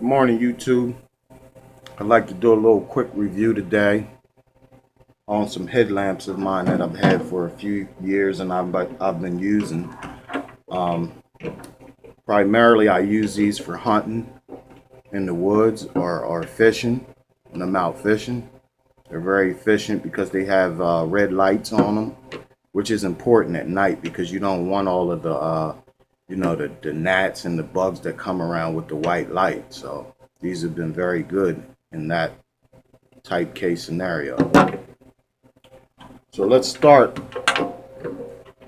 Good morning, YouTube. I'd like to do a little quick review today on some headlamps of mine that I've had for a few years and I've been using. Um, Primarily, I use these for hunting in the woods or fishing when I'm out fishing. They're very efficient because they have red lights on them, which is important at night because you don't want all of the gnats and the bugs that come around with the white light. So these have been very good in that type case scenario. So let's start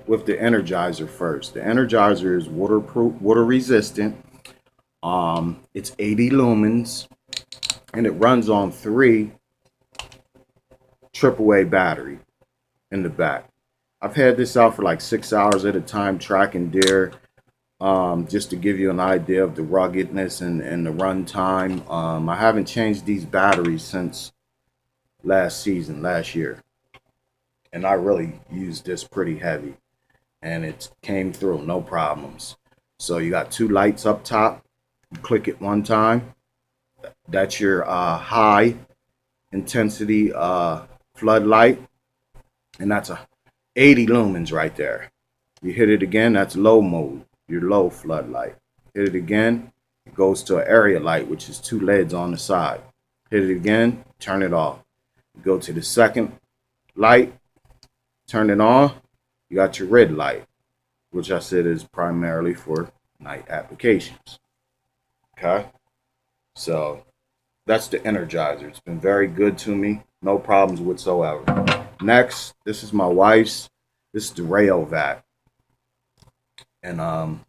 with the Energizer first. The Energizer is waterproof, water resistant. It's 80 lumens and it runs on 3 AAA battery in the back. I've had this out for like 6 hours at a time tracking deer, just to give you an idea of the ruggedness and the run time. I haven't changed these batteries since last year, and I really used this pretty heavy, and it came through no problems. So you got 2 lights up top. You click it one time. That's your high intensity floodlight, and that's a 80 lumens right there. You hit it again, that's low mode, your low floodlight. Hit it again, it goes to an area light, which is 2 LEDs on the side. Hit it again, turn it off. Go to the second light, turn it on. You got your red light, which I said is primarily for night applications. Okay, so that's the Energizer. It's been very good to me, no problems whatsoever. Next, this is my wife's. This is the rail vac, and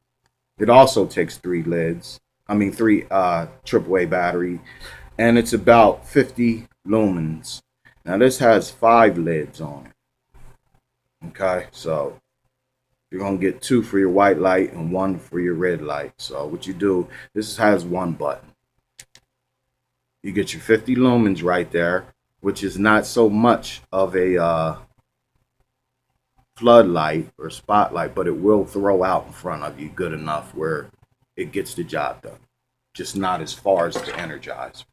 it also takes 3 LEDs. I mean 3 AAA battery, and it's about 50 lumens. Now this has 5 LEDs on it. Okay, so you're gonna get 2 for your white light and 1 for your red light. So what you do, this has one button. You get your 50 lumens right there, which is not so much of a floodlight or spotlight, but it will throw out in front of you good enough where it gets the job done. Just not as far as the Energizer.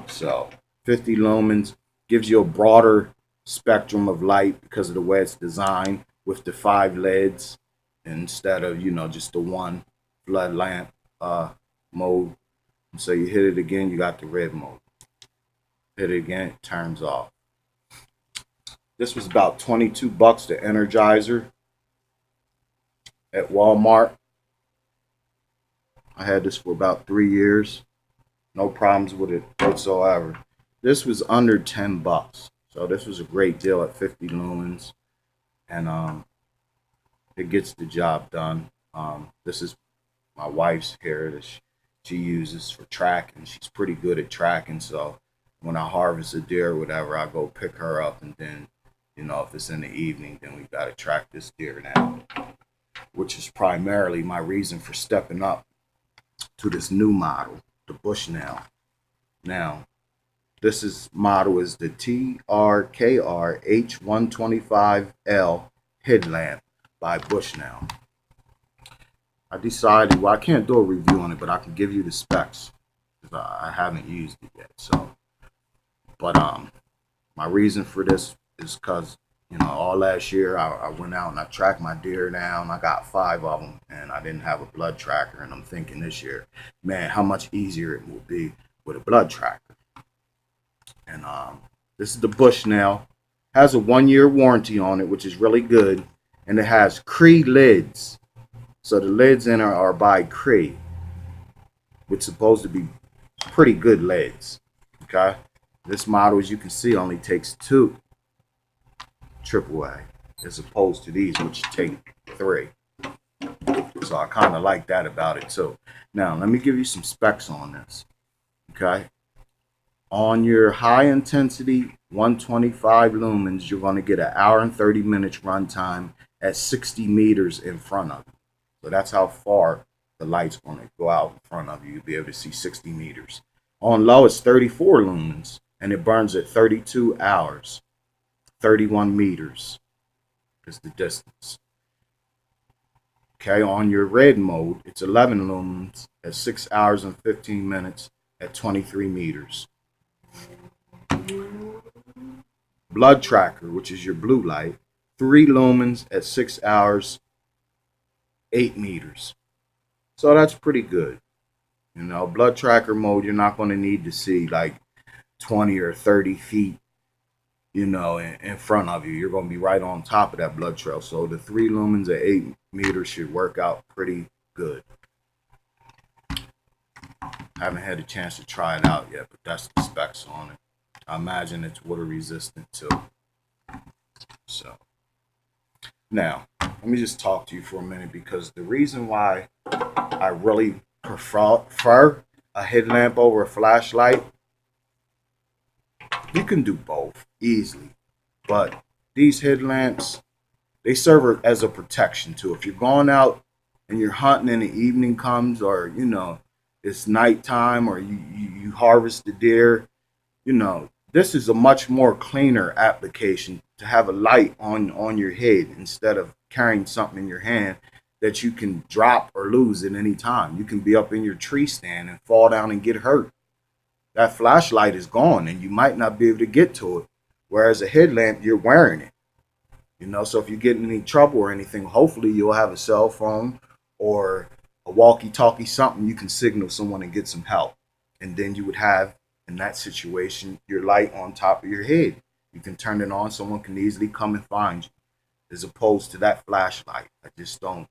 So 50 lumens gives you a broader spectrum of light because of the way it's designed with the 5 LEDs instead of just the one flood lamp mode. And so you hit it again, you got the red mode. Hit it again, it turns off. This was about 22 bucks, the Energizer at Walmart. I had this for about 3 years. No problems with it whatsoever. This was under 10 bucks. So this was a great deal at 50 lumens. And it gets the job done. This is my wife's hair that she uses for tracking. She's pretty good at tracking. So when I harvest a deer or whatever, I go pick her up, and then if it's in the evening, then we got to track this deer now, which is primarily my reason for stepping up to this new model, the Bushnell. Now, this model is the TRKR H125L headlamp by Bushnell. I decided, well, I can't do a review on it, but I can give you the specs because I haven't used it yet. So, but my reason for this is because all last year I went out and I tracked my deer down. I got 5 of them, and I didn't have a blood tracker. And I'm thinking this year, man, how much easier it will be with a blood tracker. And this is the Bushnell. Has a 1-year warranty on it, which is really good, and it has Cree lids. So the lids in it are by Cree, which is supposed to be pretty good lids. Okay, this model, as you can see, only takes 2 AAA as opposed to these, which take 3. So I kind of like that about it too. Now let me give you some specs on this. Okay, on your high intensity 125 lumens, you're going to get an hour and 30 minutes runtime at 60 meters in front of you. So that's how far the light's going to go out in front of you. You'll be able to see 60 meters. On low, it's 34 lumens, and it burns at 32 hours. 31 meters is the distance. Okay, on your red mode, it's 11 lumens at 6 hours and 15 minutes at 23 meters. Blood tracker, which is your blue light, 3 lumens at 6 hours, 8 meters. So that's pretty good. You know, blood tracker mode, you're not going to need to see like 20 or 30 feet, you know, in front of you. You're going to be right on top of that blood trail. So the 3 lumens at 8 meters should work out pretty good. Haven't had a chance to try it out yet, but that's the specs on it. I imagine it's water resistant too. So now, let me just talk to you for a minute, because the reason why I really prefer a headlamp over a flashlight, you can do both easily, but these headlamps, they serve as a protection too. If you're going out and you're hunting and the evening comes, or you know it's nighttime, or you harvest the deer, you know this is a much more cleaner application to have a light on your head instead of carrying something in your hand that you can drop or lose at any time. You can be up in your tree stand and fall down and get hurt. That flashlight is gone and you might not be able to get to it. Whereas a headlamp, you're wearing it. You know, so if you get in any trouble or anything, hopefully you'll have a cell phone or a walkie-talkie, something you can signal someone and get some help. And then you would have, in that situation, your light on top of your head. You can turn it on, someone can easily come and find you, as opposed to that flashlight. I just don't,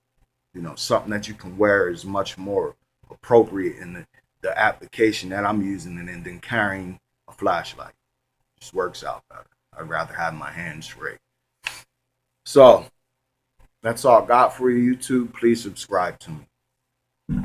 you know, something that you can wear is much more appropriate in the application that I'm using than carrying a flashlight. It just works out better. I'd rather have my hands free. So that's all I got for you, YouTube. Please subscribe to me.